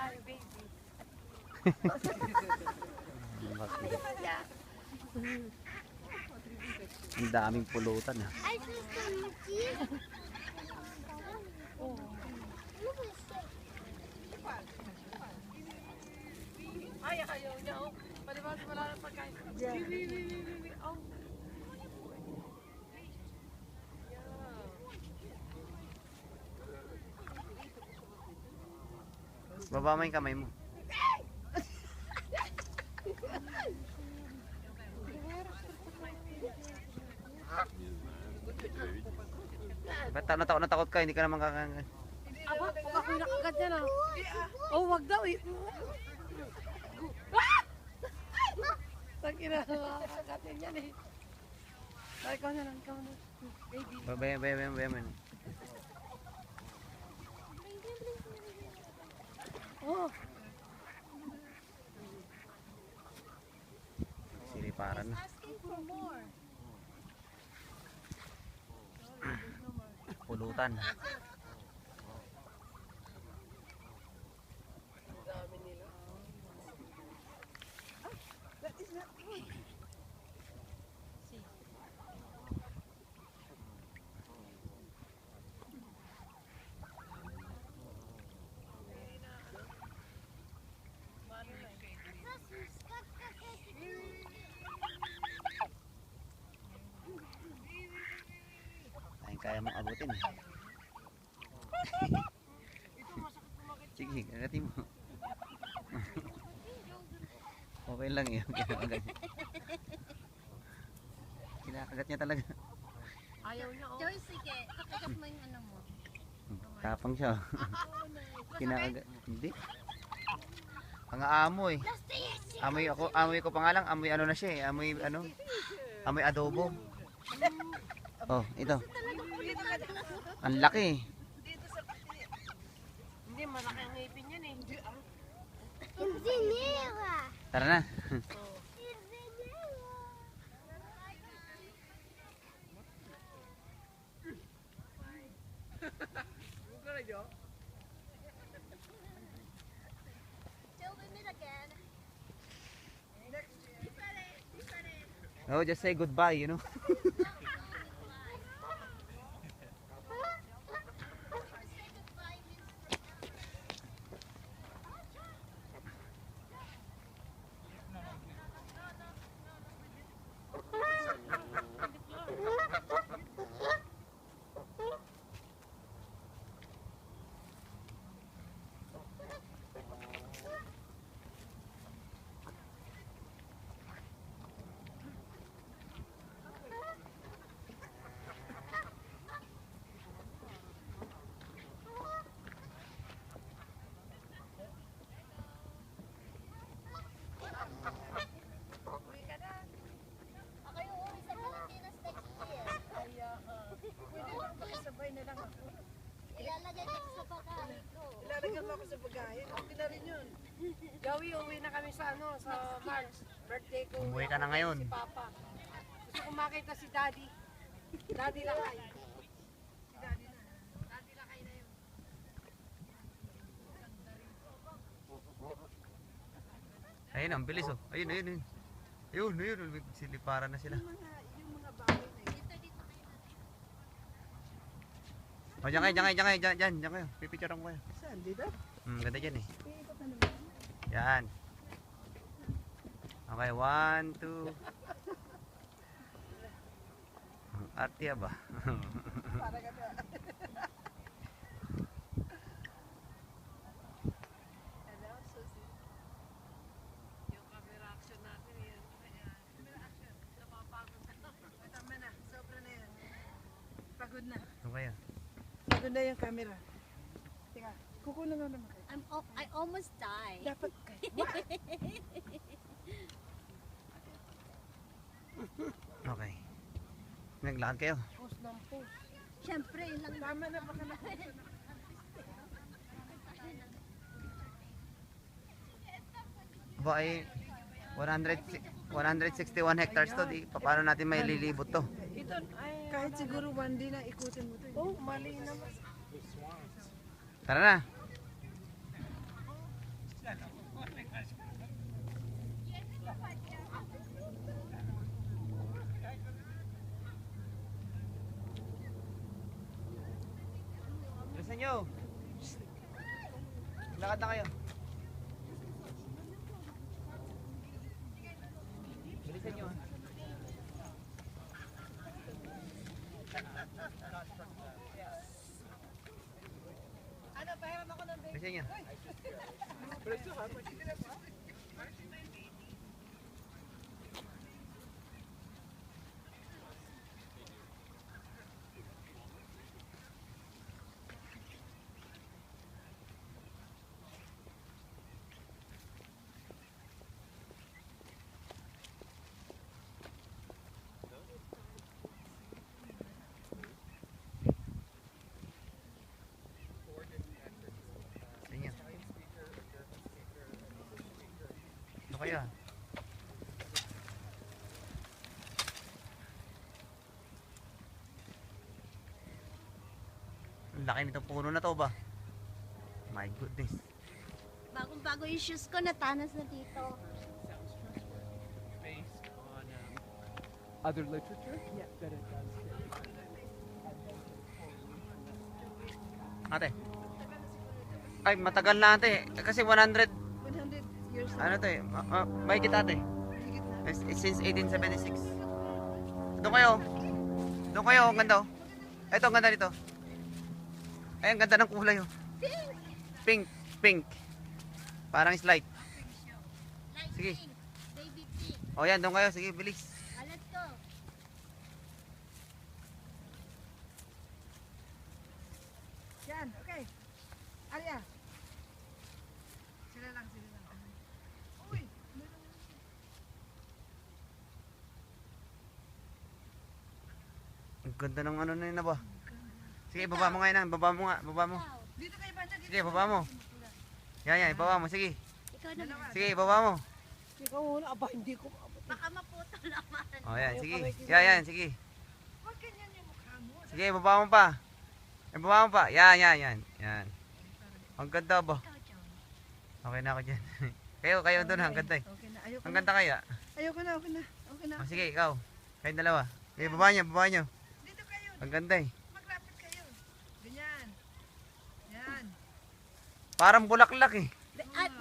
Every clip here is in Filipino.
baby. Ang daming pulutan ha. Ay, ayaw niya. Oh. Palibas wala na pagkain. Bibi. Oh. Baba mo yung kamay mo. Ba't natakot ka? Hindi ka naman kakain. Aba, kung ako'y nakagat yan ah. Oh, wag daw eh. Tangina, nakakatin yan eh. Ay, ikaw na lang, ikaw na. Baby. Bayan. Oh. Siliparan na. Pulutan. Dami nila. That is not me. Ay, kaya mong abutin. Sige, kagatin mo. Okay lang yun. Kinakagat niya talaga. Ayaw niya oh. Joy, sige. Kakagat mo yung ano mo. Tapang siya. Kinakagat. Hindi. Pang-aamoy. Amoy ko pa nga lang. Amoy ano na siya eh. Amoy ano. Amoy adobo. Oh, ito. Ang laki. Hindi, malaki ang ngipin yan eh. Tara na. Joe, we meet again. Oh, just say goodbye, you know. Ako yung uwi sa Pilipinas next year. Pwede lang makasabay na lang ako. Ilalagay ko sa pagkain ko. Ilalagyan mo ako sa bagahin. Okay na rin yun. Gawi, uwi na kami sa ano, sa March. Birthday ko. Umuwi ka na ngayon. Si Papa. Gusto ko makita si Daddy. Daddy Lakay. Si Daddy na. Daddy Lakay na yun. Ayun, ang bilis oh. Ayun. Ayun. Siliparan na sila. Yung mga bahay na yun. Oh, diyan kayo. Pipicturean ko kayo. Saan? Dito? Ganda dyan eh. Yan. Okay, 1, 2. Ang arte ba? Para ka na. Hello, Susie. Yung camera action natin yan. Camera action. Napapagod na. Tama na. Sobra na yan. Pagod na. Ano kaya? Pagod na yung camera. Teka, kukunan nga naman kayo. I almost died. Dapat kayo. Okay. Naglakad kayo. Post ng post. Siyempre, yun lang. Tama na baka na. Ba ay 161 hectares to. Paano natin may lilibot to? Ito, kahit siguro one day na ikutin mo to. Oh, mali naman. Tara na. Bilisan nyo. Lakad na kayo. Bilisan nyo. Ano, pahiram ako ng baby. Bilisan nyo. Bilisan nyo. Ito kayo. Ang laki nitong puno na to ba? My goodness. Bagong-bago yung shoes ko, natanas na dito. Based on other literature, yeah, that it does. Ate. Ay, matagal na ate. Kasi 100, 100 years old. ano to eh. May kita ate. Higit na. It's since 1876. Doon kayo. Doon kayo, ang ganda oh. Ito, ang ganda dito. Ay, ang ganda ng kulay oh. Pink. Pink. Parang slide. Light Sige. pink, baby pink. O yan, doon kayo. Sige, bilis. Let's go. Yan, okay. Alia. Sila lang. Uy, meron na. Ang ganda ng ano na yun na ba? Sige, baba mo ngayon. Baba mo nga. Baba mo. Ikaw. Dito kayo banda. Dito. Sige, baba mo. Yan, baba mo. Sige. Ikaw naman. Sige, baba mo. Ikaw muna. Aba, hindi ko. Baka maputol naman. O yan, sige. Yan, sige. Huwag ganyan yung mukha mo. Sige, baba mo pa. Ay, baba mo pa. Yan. Ang ganda ba? Ikaw, John. Okay na ako dyan. kayo doon. Ang ganda eh. Okay na. Ayoko Ang na. ganda kaya. Ayoko na. Okay na. O sige, ikaw. Kayong dalawa. Sige, baba nyo. Dito kayo. Ang ganda eh. Maglapit kayo. Ganyan. Yan. Parang bulaklak eh. At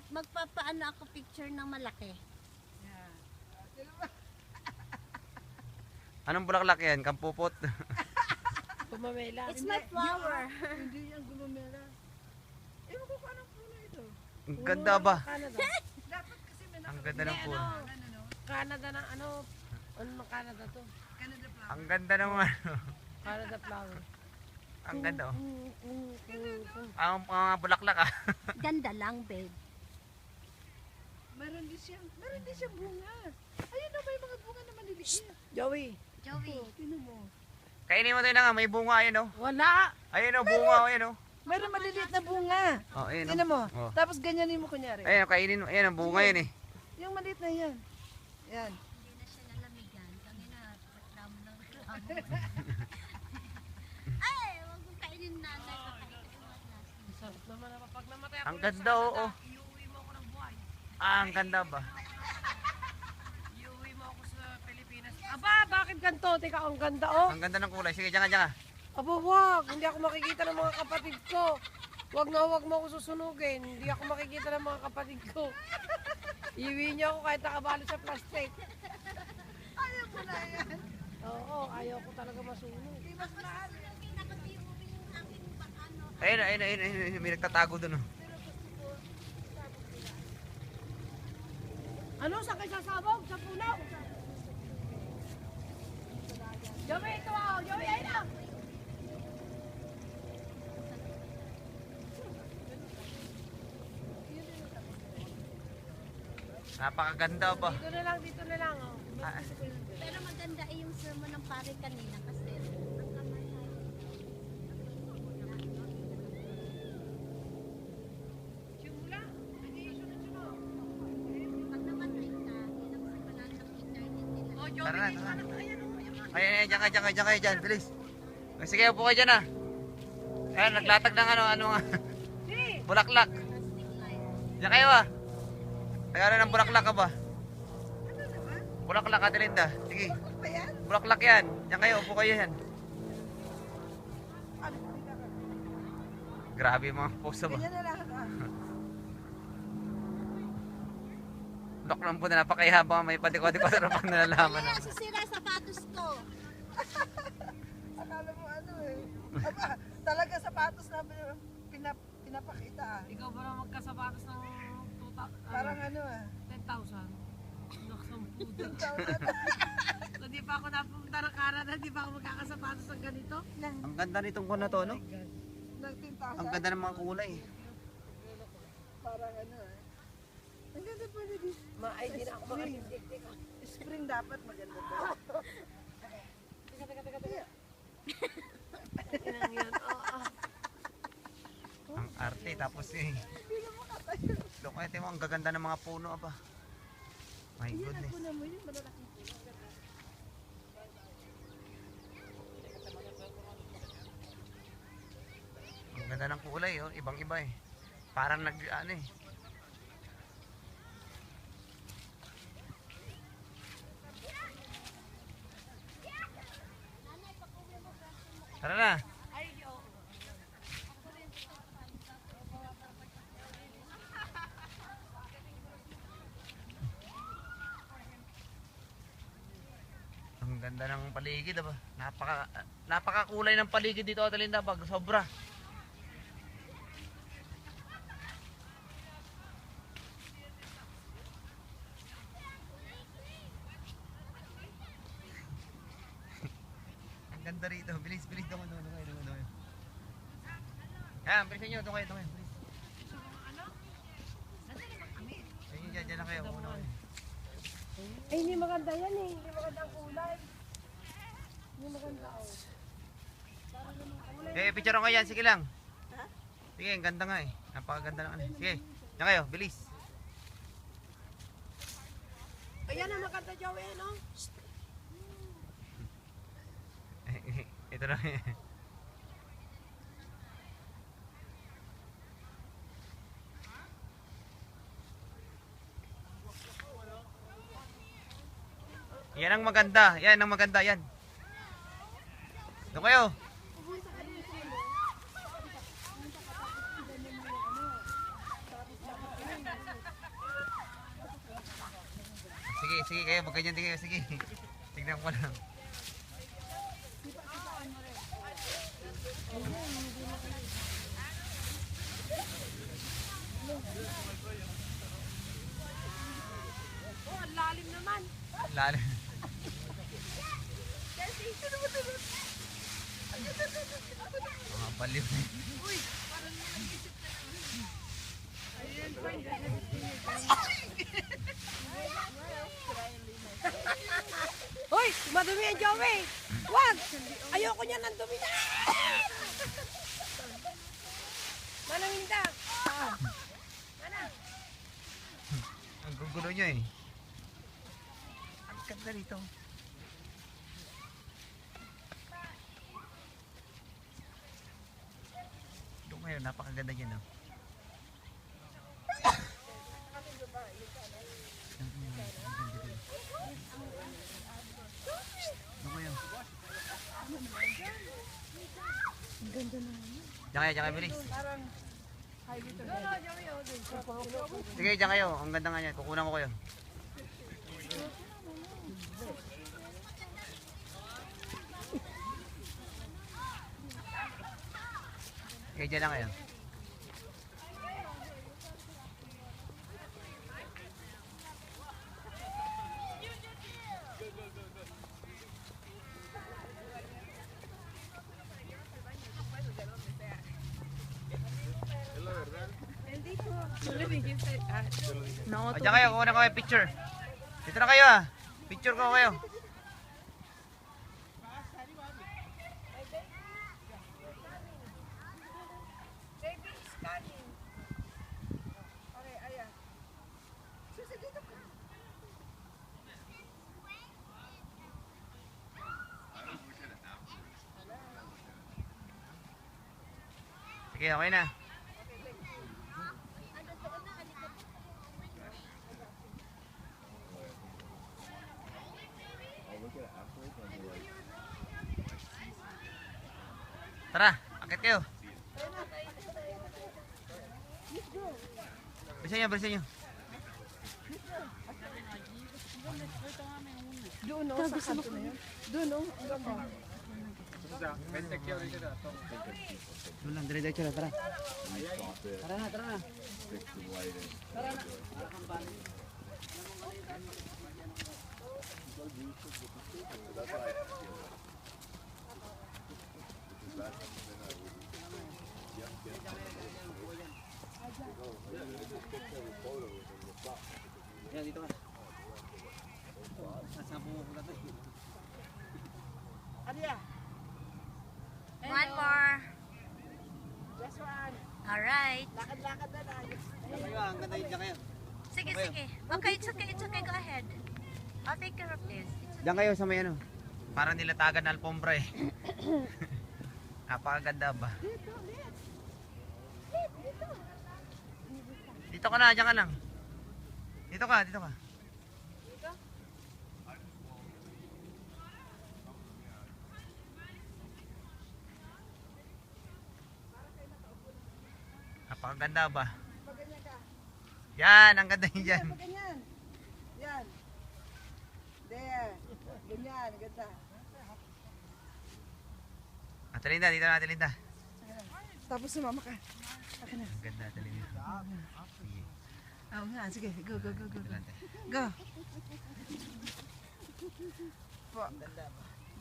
magpapaano ako picture ng malaki. Yan. Anong bulaklak yan? Kampupot. Pumamela. It's my flower. Hindi yan gumamela. Ewan ko kung anong puno ito. Ang ganda ba? Dapat kasi may Ang ganda ng puno. ano? Canada ng ano ng Canada to? Canada flower. Ang ganda ng ano. Canada flower. Ang ganda oh. Ang mga bulaklak ah. Ganda lang, babe. Meron din siyang bunga. Ayun na, may mga bunga na maliliit. Joey, Joey. Tino mo. Kainin mo tayo na nga. May bunga ayun oh. wala. Ayun oh, bunga ayun oh. Meron maliliit na bunga. Oh, ayun Tino mo. oh. Oh. Tapos ganyanin mo kunyari. Ayun, kainin mo. Ayun, ang bunga yun eh. Yung maliit na yan. Yan. Hindi na siya nalamigan. Tangina, reklamo ng reklamo. Ay, huwag mong kainin nanay. Sarap naman na pag namatay ako. Ang ganda oh. Oh. Iuwi mo ako ng buhay. Ah, ang ganda ba? Iuwi mo ako sa Pilipinas. Aba, bakit ganito? Teka, ang ganda oh. Ang ganda ng kulay. Sige, diyan ka. Aba, wag. Hindi ako makikita ng mga kapatid ko. Wag mo ako susunugin. Hindi ako makikita ng mga kapatid ko. Iwi niyo ako kahit nakabalo sa plastic. Ayaw mo na yan. Oo, ayaw ko talaga masunog. Di mas mahal. Ayun. May nagtatago doon oh. Ano? Saan kayo sasabog? Sa puno? Joey, ito ako. Joey, ayun na. Napakaganda ba? Dito na lang. Oh. Ah, Pero maganda ay yung sermon ng pare kanina kasi ang kamay ay pag namatay ka, yun ang simula ng eternity nila. tara na. Ayun, diyan kayo dyan. Bilis. Sige, upo kayo dyan ah. Ayan, naglatag ng ano nga. Bulaklak. Plastic light. Diyan kayo ah. Kaya ng bulaklak ka ba? Bulaklak Ate Linda. Sige. Pa yan? Bulaklak yan. Diyan kayo, upo kayo yan. Grabe yung mga puso mo. Ganyan na lang. Lock lang po na napakayahabang may patikot-tikot na pag nalalaman. Kaya sisira sapatos ko. Akala mo ano eh. Aba, talaga sapatos na pinapakita ah. Ikaw ba na magkasapatos ng 2,000? Parang ano ah. 10,000? Naksampuda. 10,000. So, di pa ako napunta ng Canada, di pa ako magkakasapatos ng ganito. Ang ganda nitong kuno to, no? Nag 10,000. Ang ganda ng mga kulay. Parang ano ah. Ang ganda pa rin dito. Ay, di na ako makasindik. Spring dapat maganda to. Yan, yan. Ang arte, tapos eh. Look, ito mo, ang gaganda ng mga puno, aba. My goodness. mo yun, malalaking puno. Ang ganda ng kulay, oh. Ibang-iba eh. Parang ano eh. Tara na. Ang ganda ng paligid, aba. Napakakulay ng paligid dito, Otalinda, pag sobra. Ang ganda rito. Bilis, bilis. Doon kayo. Yan, bilisan nyo. Doon kayo. Bilis. Ayun, dyan na kayo. Una kayo. Ay, hindi maganda yan eh. Hindi maganda ang kulay. Hindi maganda oh. Picture ko yan. Sige lang. Sige, ang ganda nga eh. Napakaganda ng ano. Sige, dyan kayo. Bilis. Ayan ang maganda, Joey, no? Ito lang yan. Yan ang maganda. Yan ang maganda. Yan. Doon kayo. Sige kayo. Magganyan din kayo. Sige. Tignan ko lang. Oh, ang lalim naman. Lalo. Mga baliw. Hoy, madumi yan, Joey. Wag! Ayoko niya ng dumi. Manaminda. Ang gugulo nyo eh. Ang ganda rito. Doon kayo, napakaganda dyan oh. Doon kayo. Diyan kayo, bilis. Sige, diyan kayo. Ang ganda nga yan. Kukunan ko kayo. Sige, diyan lang kayo. O, diyan kayo. Kukunan ko kayo picture. Dito na kayo ah. Picture ko kayo. Sige, okay na. Tara, akit kayo. Bilisan nyo. Doon o, sa kanto na yun. Doon o, ang ganda. Doon lang, dire-diretso na, tara. Tara na. Tara na. Yan, dito ka. Saan po ko natin? One more. Just one. Alright. Lakad-lakad na tayo. Ang ganda yun, dyan kayo. Sige. Okay, it's okay. Go ahead. I'll take care of this. Diyan kayo sa may ano. Parang nilatagan na alpombra eh. Napakaganda ba? Dito ka na, diyan ka lang. Dito ka. Napakaganda ba? Yan, ang ganda yun dyan. Ganyan. Yan. There. Ganyan, ganda. Atalinda, dito na Atalinda. Tapos sumama ka. Ang ganda, Atalinda. Sige, Oo nga, sige. Go. Atalante. Go.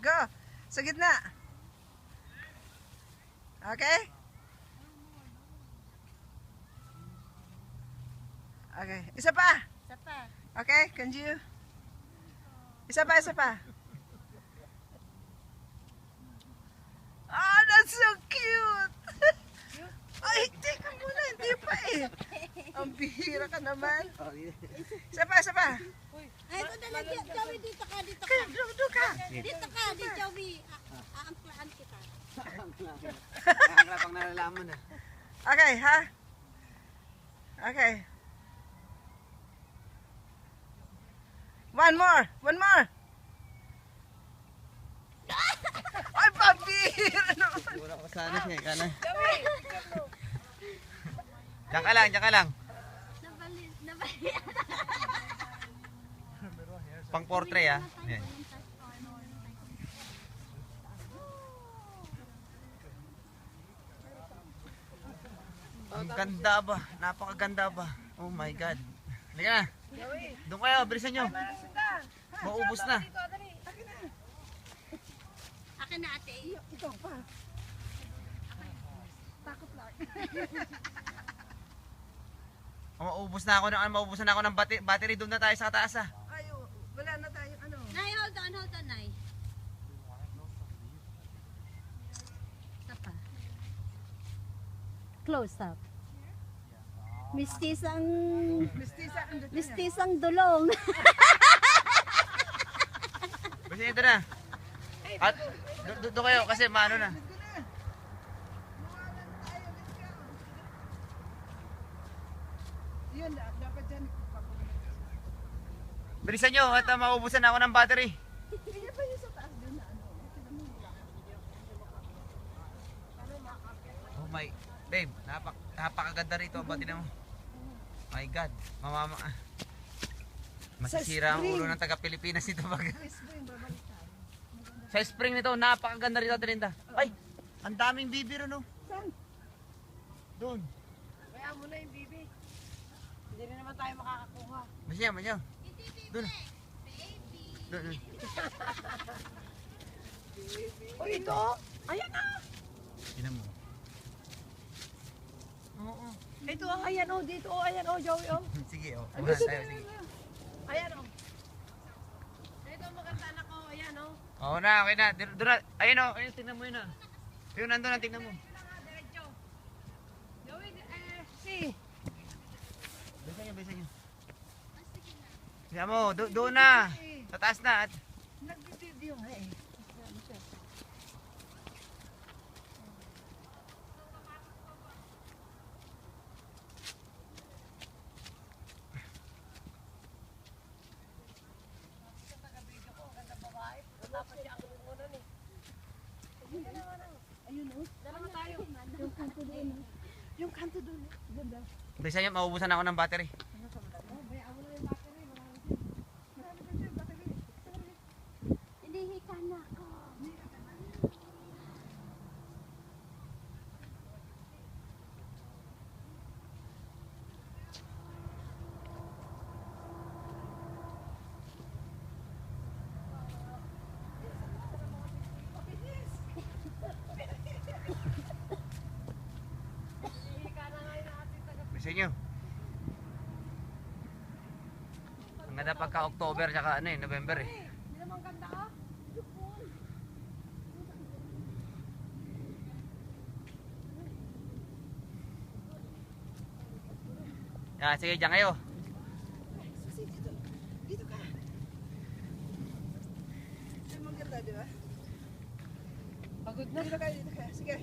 Go. Sa gitna. Okay? Okay. Isa pa. Okay, can you? Isa pa. Ah, that's so cute. Ay, teka muna, hindi pa eh. Ang bihira ka naman. Isa pa. Ay, ko talaga. Joey, dito ka. Okay, doon ka. Dito ka, di Joey. Aamplaan kita. Ang nalalaman na. Okay, ha? Okay. One more. Ay, pabihira naman. Wala ko sana siya, kana. Diyan ka lang. Nabali. Pang portrait ah. Yan. Ang ganda ba? Napakaganda ba? Oh my God. Halika na. Doon kayo, bilisan nyo. Maubos na. Akin na ate. Ito pa. Takot lang. Maubos na ako ng battery. Doon na tayo sa taas ah. Ayo, wala na tayong ano. Nay, hold on, Nay. Isa pa. Close up. Mistisang dulong. Basta ito na. At doon kayo kasi maano na. Yun, dapat dyan. Bilisan nyo at maubusan na ako ng battery. Kaya pa yung sa taas doon na ano. Oh my, babe, napakaganda rito. Bati mo. My God, masisira ang ulo ng taga-Pilipinas nito pag. Sa spring nito, napakaganda rito, Trinda. Ay, ang daming bibiro no. Saan? Doon. Kaya mo na yung bibi. Hindi na naman tayo makakakuha. Masya. Doon. Doon. O ito? Ayan na! Tingnan mo. Oo. Ito, ayan o, dito o, ayan o, Joey o. Sige, oh. Kuha tayo, sige. Ayan o. Ito maganda anak ko, ayan o. Oo na, okay na. Doon na. Ayun oh, ayun, tingnan mo yun ah. Ayun, nandun na, tingnan mo. Diretso. Joey, si. Bilisan nyo. Tingnan mo, doon na. Sa taas na. At Nagbibideo nga eh. Yung kanto doon. Ganda. Bisa niya, maubusan ako ng battery. Hindi, hika na ako. Bisa niyo. Ang ganda pagka October tsaka ano November eh. Hindi naman ganda ka. Yan, sige, dyan kayo. Susi, dito. Dito ka. Ito yung maganda, di ba? Pagod na. Dito ka, dito ka. Sige.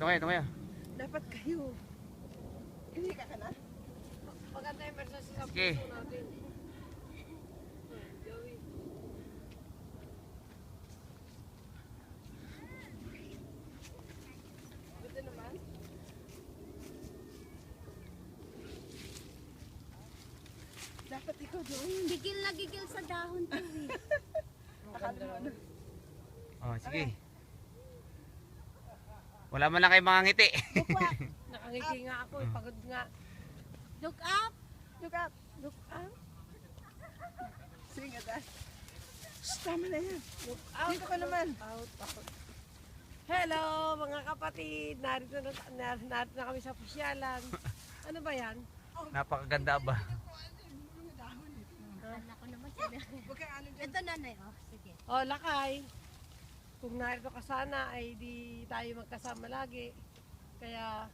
Ito kayo. Dapat kayo. Hindi ka na? Maganda yung emergency sa Sige. puso natin. Joey. Buti naman. Dapat ikaw doon. Gigil na gigil sa dahon to eh. Akala mo ano. Oh, sige. Wala man lang kayo mga ngiti. Nakangiti nga ako, pagod nga. Look up! Look up. Look up. Sige nga, dad. Shh, tama na yan. Look out. Dito ka naman. Out. Hello mga kapatid, narito na kami sa pasyalan. Ano ba yan? Napakaganda ba? Kala ko naman sila. Huwag kang ano dyan. Ito nanay, oh. Sige. Oh, lakay. Kung narito ka sana ay di tayo magkasama lagi. Kaya